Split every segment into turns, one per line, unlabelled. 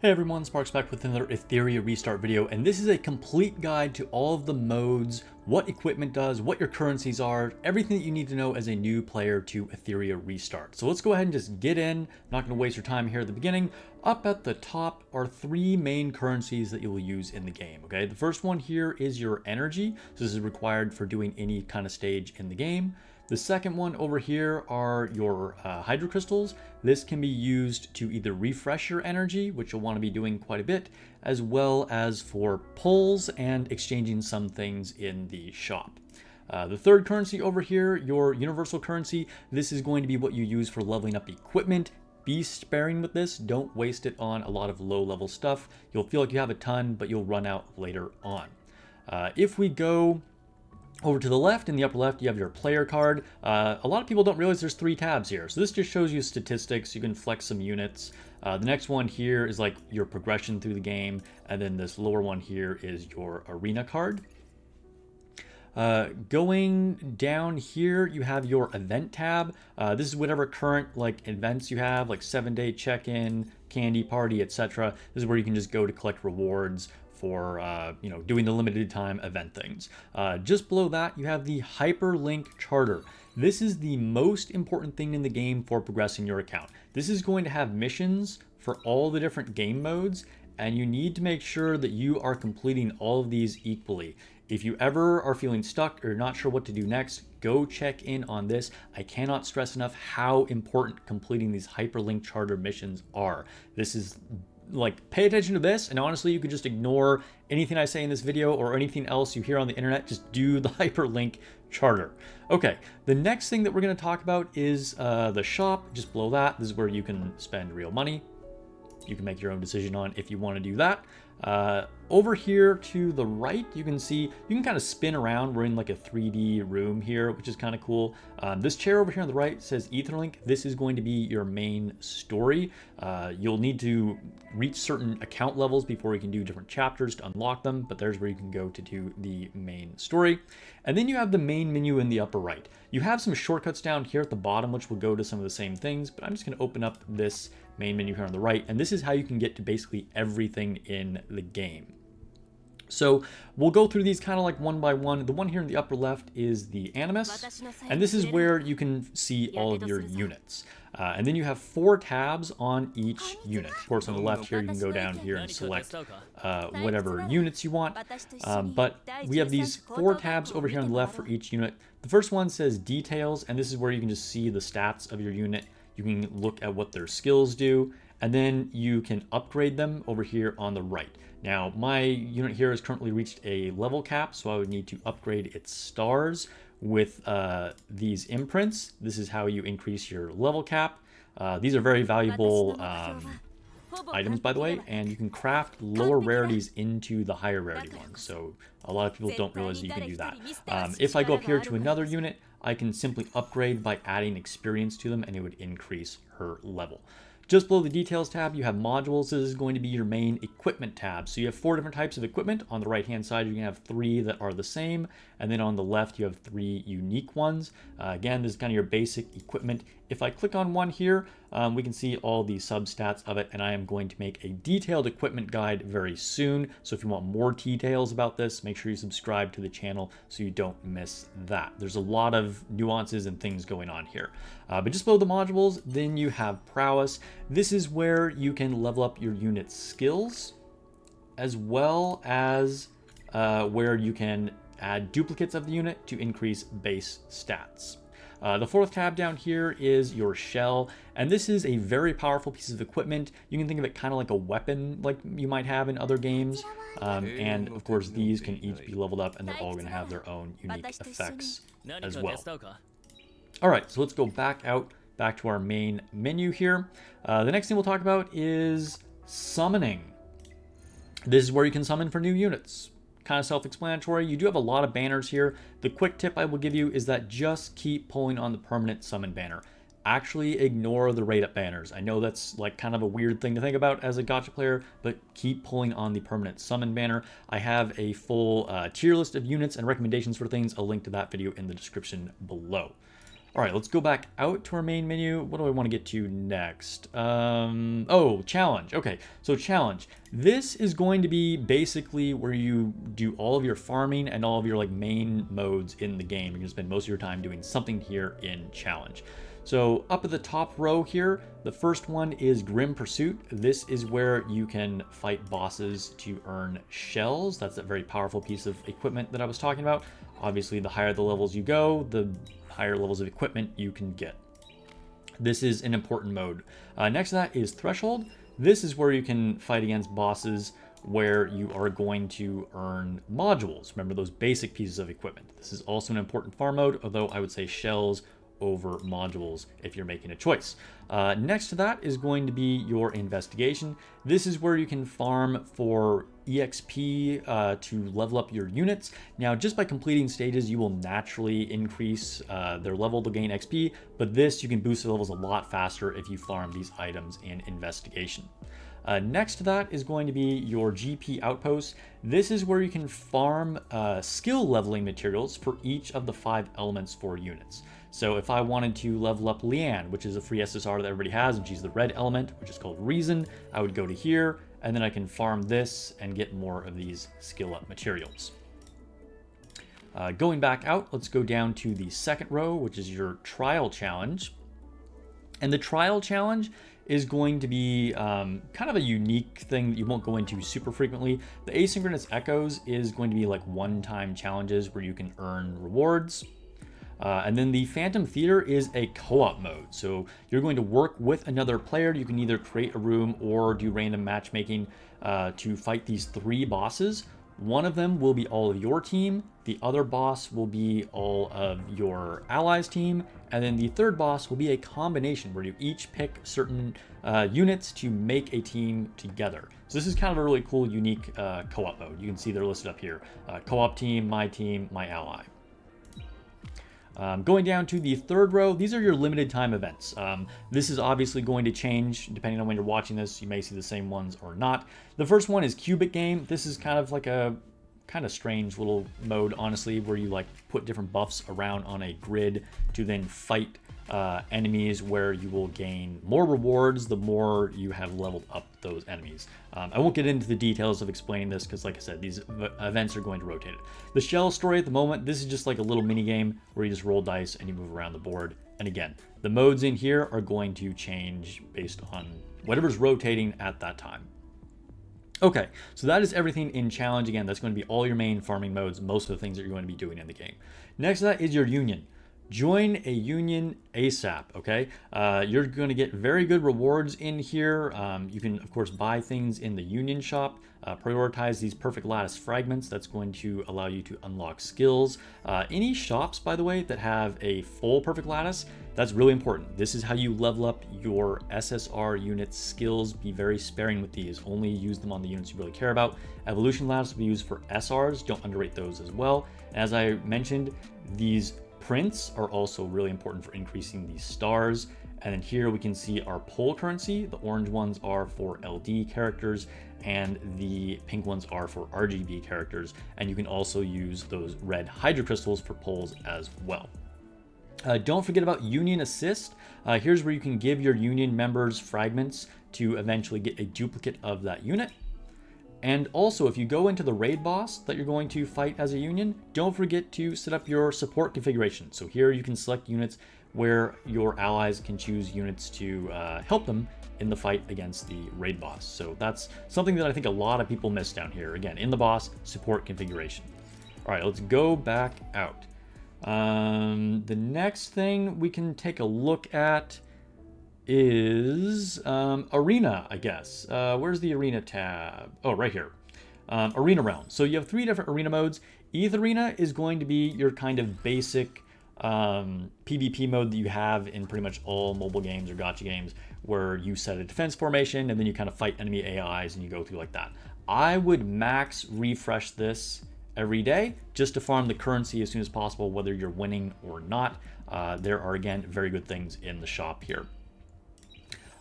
Hey everyone, Sparks back with another Etheria restart video, and this is a complete guide to all of the modes, what equipment does, what your currencies are, everything that you need to know as a new player to Etheria restart. So let's go ahead and just get in. I'm not going to waste your time here at the beginning. Up at the top are three main currencies that you will use in the game, okay? The first one here is your energy. So this is required for doing any kind of stage in the game. The second one over here are your hydrocrystals. This can be used to either refresh your energy, which you'll want to be doing quite a bit, as well as for pulls and exchanging some things in the shop. The third currency over here, your universal currency, this is going to be what you use for leveling up equipment. Be sparing with this. Don't waste it on a lot of low-level stuff. You'll feel like you have a ton, but you'll run out later on. If we go over to the left, in the upper left, you have your player card. A lot of people don't realize there's three tabs here. So this just shows you statistics. You can flex some units. The next one here is like your progression through the game. And then this lower one here is your arena card. Going down here, you have your event tab. This is whatever current like events you have, like 7-day check-in, candy party, etc. This is where you can just go to collect rewards for doing the limited time event things. Just below that, you have the hyperlink charter. This is the most important thing in the game for progressing your account. This is going to have missions for all the different game modes, and you need to make sure that you are completing all of these equally. If you ever are feeling stuck or not sure what to do next, go check in on this. I cannot stress enough how important completing these hyperlink charter missions are. This is like, pay attention to this, and honestly, you could just ignore anything I say in this video or anything else you hear on the internet. Just do the hyperlink charter. Okay, the next thing that we're going to talk about is the shop. Just below that, this is where you can spend real money. You can make your own decision on if you want to do that. Over here to the right, you can see, you can kind of spin around. We're in like a 3D room here, which is kind of cool. This chair over here on the right says Etherlink. This is going to be your main story. You'll need to reach certain account levels before you can do different chapters to unlock them, but there's where you can go to do the main story. And then you have the main menu in the upper right. You have some shortcuts down here at the bottom, which will go to some of the same things, but I'm just going to open up this main menu here on the right, and this is how you can get to basically everything in the game. So we'll go through these kind of like one by one. The one here in the upper left is the Animus, and this is where you can see all of your units. And then you have 4 tabs on each unit. Of course, on the left here, you can go down here and select whatever units you want. But we have these 4 tabs over here on the left for each unit. The first one says Details, and this is where you can just see the stats of your unit. You can look at what their skills do, and then you can upgrade them over here on the right. Now, my unit here has currently reached a level cap, so I would need to upgrade its stars with these imprints. This is how you increase your level cap. These are very valuable items, by the way, and you can craft lower rarities into the higher rarity ones. So a lot of people don't realize that you can do that. If I go up here to another unit, I can simply upgrade by adding experience to them, and it would increase her level. Just below the Details tab, you have Modules. This is going to be your main equipment tab. So you have 4 different types of equipment. On the right-hand side, you can have 3 that are the same. And then on the left, you have 3 unique ones. Again, this is kind of your basic equipment. If I click on one here, we can see all the substats of it. And I am going to make a detailed equipment guide very soon. So if you want more details about this, make sure you subscribe to the channel so you don't miss that. There's a lot of nuances and things going on here. But just below the modules, then you have Prowess. This is where you can level up your unit's skills, as well as where you can add duplicates of the unit to increase base stats. The 4th tab down here is your shell, and this is a very powerful piece of equipment. You can think of it kind of like a weapon like you might have in other games. And of course, these can each be leveled up, and they're all going to have their own unique effects as well. All right, so let's go back to our main menu here. The next thing we'll talk about is summoning. This is where you can summon for new units. Kind of self-explanatory. You do have a lot of banners here. The quick tip I will give you is that just keep pulling on the permanent summon banner. Actually ignore the rate up banners. I know that's like kind of a weird thing to think about as a gacha player, but keep pulling on the permanent summon banner. I have a full tier list of units and recommendations for things. I'll link to that video in the description below. All right, let's go back out to our main menu. What do I want to get to next? Oh, challenge. Okay, so challenge. This is going to be basically where you do all of your farming and all of your like main modes in the game. You're gonna spend most of your time doing something here in challenge. So up at the top row here, the first one is Grim Pursuit. This is where you can fight bosses to earn shells. That's a very powerful piece of equipment that I was talking about. Obviously, the higher the levels you go, the higher levels of equipment you can get. This is an important mode. Next to that is Threshold. This is where you can fight against bosses where you are going to earn modules. Remember those basic pieces of equipment. This is also an important farm mode, although I would say shells over modules if you're making a choice. Next to that is going to be your investigation. This is where you can farm for EXP to level up your units. Now, just by completing stages, you will naturally increase their level to gain XP, but this, you can boost the levels a lot faster if you farm these items in investigation. Next to that is going to be your GP outpost. This is where you can farm skill leveling materials for each of the 5 elements for units. So if I wanted to level up Leanne, which is a free SSR that everybody has, and she's the red element, which is called Reason, I would go to here, and then I can farm this and get more of these skill up materials. Going back out, let's go down to the second row, which is your trial challenge. And the trial challenge is going to be kind of a unique thing that you won't go into super frequently. The asynchronous echoes is going to be like one-time challenges where you can earn rewards. And then the Phantom Theater is a co-op mode. So you're going to work with another player. You can either create a room or do random matchmaking to fight these 3 bosses. One of them will be all of your team. The other boss will be all of your allies' team. And then the third boss will be a combination where you each pick certain units to make a team together. So this is kind of a really cool, unique co-op mode. You can see they're listed up here. Co-op team, my ally. Going down to the third row, these are your limited time events. This is obviously going to change depending on when you're watching this. You may see the same ones or not. The first one is Cubic Game. This is kind of like a kind of strange little mode, honestly, where you like put different buffs around on a grid to then fight enemies, where you will gain more rewards the more you have leveled up those enemies. I won't get into the details of explaining this because, like I said, these events are going to rotate it. The shell story at the moment, this is just like a little mini game where you just roll dice and you move around the board. And again, the modes in here are going to change based on whatever's rotating at that time. Okay, so that is everything in challenge. Again, that's going to be all your main farming modes, most of the things that you're going to be doing in the game. Next to that is your union. Join a union ASAP, okay? You're going to get very good rewards in here. You can, of course, buy things in the union shop, prioritize these perfect lattice fragments. That's going to allow you to unlock skills. Any shops, by the way, that have a full perfect lattice, that's really important. This is how you level up your SSR unit skills. Be very sparing with these. Only use them on the units you really care about. Evolution lattice will be used for SRs. Don't underrate those as well. As I mentioned, these prints are also really important for increasing these stars. And then here we can see our pull currency. The orange ones are for LD characters and the pink ones are for RGB characters. And you can also use those red hydro crystals for pulls as well. Don't forget about Union Assist. Here's where you can give your union members fragments to eventually get a duplicate of that unit. And also, if you go into the raid boss that you're going to fight as a union, don't forget to set up your support configuration. So here you can select units where your allies can choose units to help them in the fight against the raid boss. So that's something that I think a lot of people miss down here. Again, in the boss, support configuration. All right, let's go back out. The next thing we can take a look at is Arena, I guess. Where's the Arena tab? Oh, right here. Arena Realm. So you have 3 different arena modes. ETH Arena is going to be your kind of basic PvP mode that you have in pretty much all mobile games or gacha games, where you set a defense formation and then you kind of fight enemy AIs and you go through like that. I would max refresh this every day just to farm the currency as soon as possible, whether you're winning or not. There are, again, very good things in the shop here.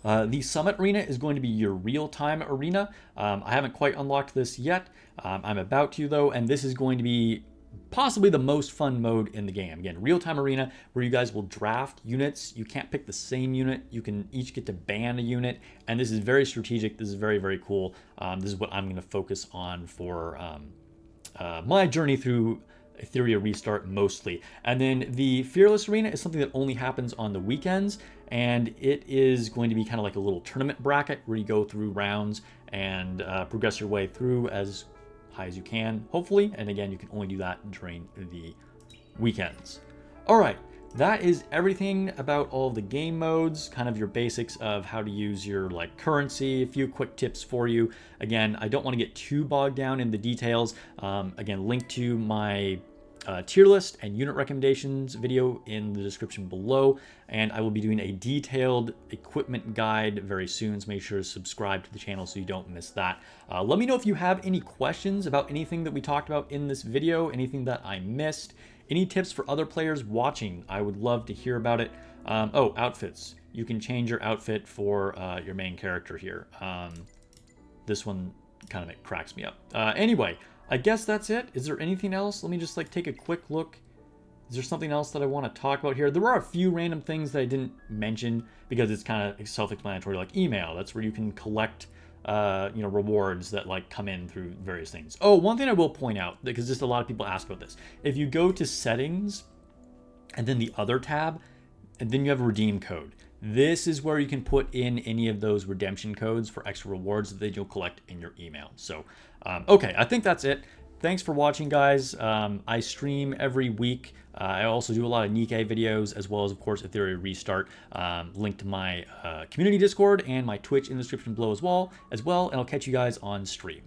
The Summit Arena is going to be your real-time arena. I haven't quite unlocked this yet. I'm about to, though, and this is going to be possibly the most fun mode in the game. Again, real-time arena where you guys will draft units. You can't pick the same unit. You can each get to ban a unit, and this is very strategic. This is very, very cool. This is what I'm going to focus on for my journey through Etheria Restart mostly. And then the Fearless Arena is something that only happens on the weekends, and it is going to be kind of like a little tournament bracket where you go through rounds and progress your way through as high as you can, hopefully. And again, you can only do that during the weekends. All right, that is everything about all the game modes, kind of your basics of how to use your like currency, a few quick tips for you. Again, I don't want to get too bogged down in the details. Again, link to my tier list and unit recommendations video in the description below, and I will be doing a detailed equipment guide very soon, so make sure to subscribe to the channel so you don't miss that. Let me know if you have any questions about anything that we talked about in this video, anything that I missed, any tips for other players watching. I would love to hear about it. Oh, outfits. You can change your outfit for your main character here. This one kind of cracks me up. Anyway, I guess that's it. Is there anything else? Let me just like take a quick look. Is there something else that I want to talk about here? There are a few random things that I didn't mention because it's kind of self-explanatory, like email. That's where you can collect rewards that like come in through various things. Oh, one thing I will point out, because just a lot of people ask about this. If you go to settings and then the other tab, and then you have a redeem code. This is where you can put in any of those redemption codes for extra rewards that you'll collect in your email. So, okay, I think that's it. Thanks for watching, guys. I stream every week. I also do a lot of Nikkei videos, as well as, of course, Etheria Restart. Link to my community Discord and my Twitch in the description below as well. And I'll catch you guys on stream.